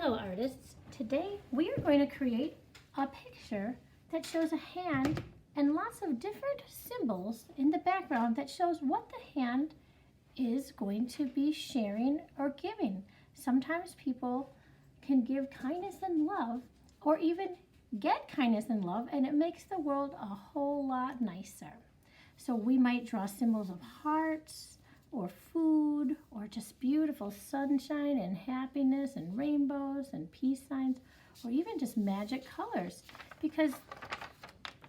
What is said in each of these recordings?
Hello artists, today we are going to create a picture that shows a hand and lots of different symbols in the background that shows what the hand is going to be sharing or giving. Sometimes people can give kindness and love or even get kindness and love, and it makes the world a whole lot nicer. So we might draw symbols of hearts or food or just beautiful sunshine and happiness and rainbows and peace signs, or even just magic colors, because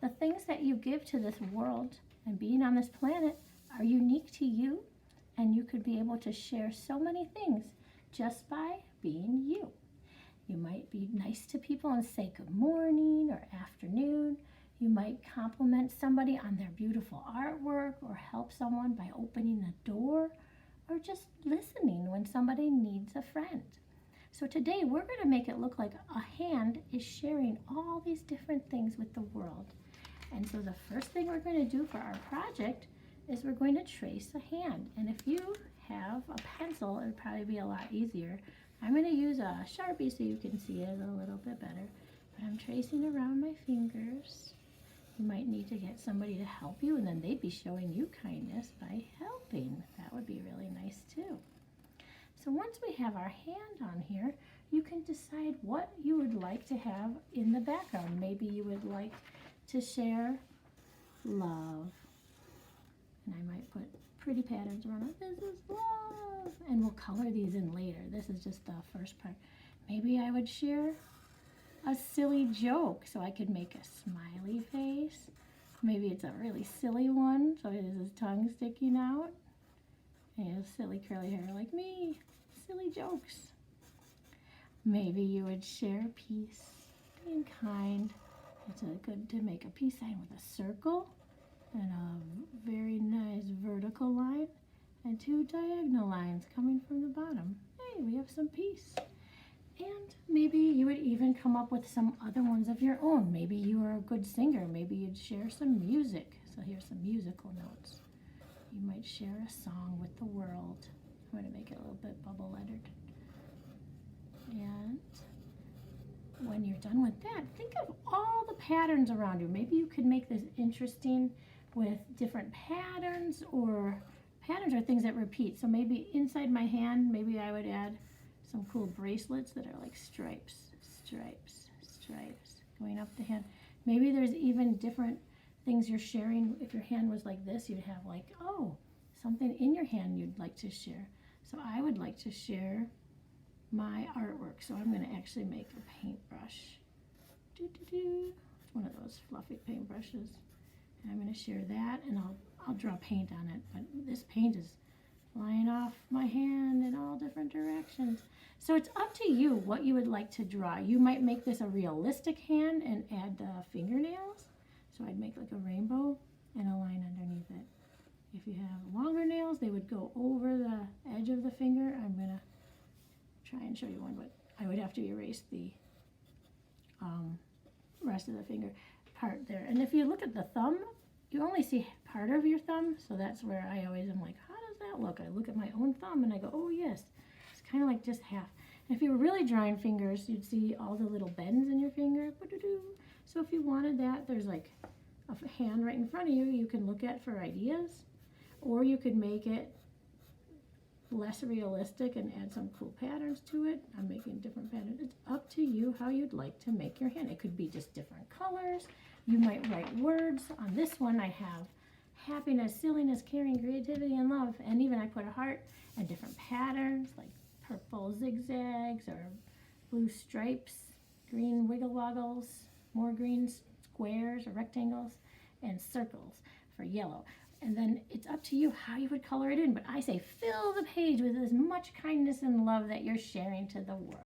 the things that you give to this world and being on this planet are unique to you, and you could be able to share so many things just by being you. You might be nice to people and say good morning or afternoon. You might compliment somebody on their beautiful artwork or help someone by opening a door or just listening when somebody needs a friend. So today we're going to make it look like a hand is sharing all these different things with the world. And so the first thing we're going to do for our project is we're going to trace a hand. And if you have a pencil, it would probably be a lot easier. I'm going to use a Sharpie so you can see it a little bit better. But I'm tracing around my fingers. You might need to get somebody to help you, and then they'd be showing you kindness by helping. That would be really nice too. So once we have our hand on here, you can decide what you would like to have in the background. Maybe you would like to share love. And I might put pretty patterns around it. This is love. And we'll color these in later. This is just the first part. Maybe I would share a silly joke, so I could make a smiley face. Maybe it's a really silly one, so it is his tongue sticking out. And he has silly curly hair like me. Silly jokes. Maybe you would share peace, being kind. It's good to make a peace sign with a circle and a very nice vertical line and two diagonal lines coming from the bottom. Hey, we have some peace. And maybe you would even come up with some other ones of your own. Maybe you are a good singer. Maybe you'd share some music. So here's some musical notes. You might share a song with the world. I'm going to make it a little bit bubble lettered. And when you're done with that, think of all the patterns around you. Maybe you could make this interesting with different patterns, or patterns are things that repeat. So maybe inside my hand, maybe I would add some cool bracelets that are like stripes, stripes, stripes going up the hand. Maybe there's even different things you're sharing. If your hand was like this, you'd have like, oh, something in your hand you'd like to share. So I would like to share my artwork. So I'm going to actually make a paintbrush. It's one of those fluffy paintbrushes. And I'm going to share that, and I'll draw paint on it. But this paint is flying off my hand in all different directions. So it's up to you what you would like to draw. You might make this a realistic hand and add the fingernails. So I'd make like a rainbow and a line underneath it. If you have longer nails, they would go over the edge of the finger. I'm going to try and show you one, but I would have to erase the rest of the finger part there. And if you look at the thumb, you only see part of your thumb, so that's where I always am like, how does that look? I look at my own thumb and I go, oh yes, it's kind of like just half. And if you were really drawing fingers, you'd see all the little bends in your finger. So if you wanted that, there's like a hand right in front of you you can look at for ideas, or you could make it less realistic and add some cool patterns to it. I'm making different patterns. It's up to you how you'd like to make your hand. It could be just different colors. You might write words. On this one I have happiness, silliness, caring, creativity, and love. And even I put a heart and different patterns like purple zigzags or blue stripes, green wiggle woggles, more green squares or rectangles, and circles for yellow. And then it's up to you how you would color it in. But I say fill the page with as much kindness and love that you're sharing to the world.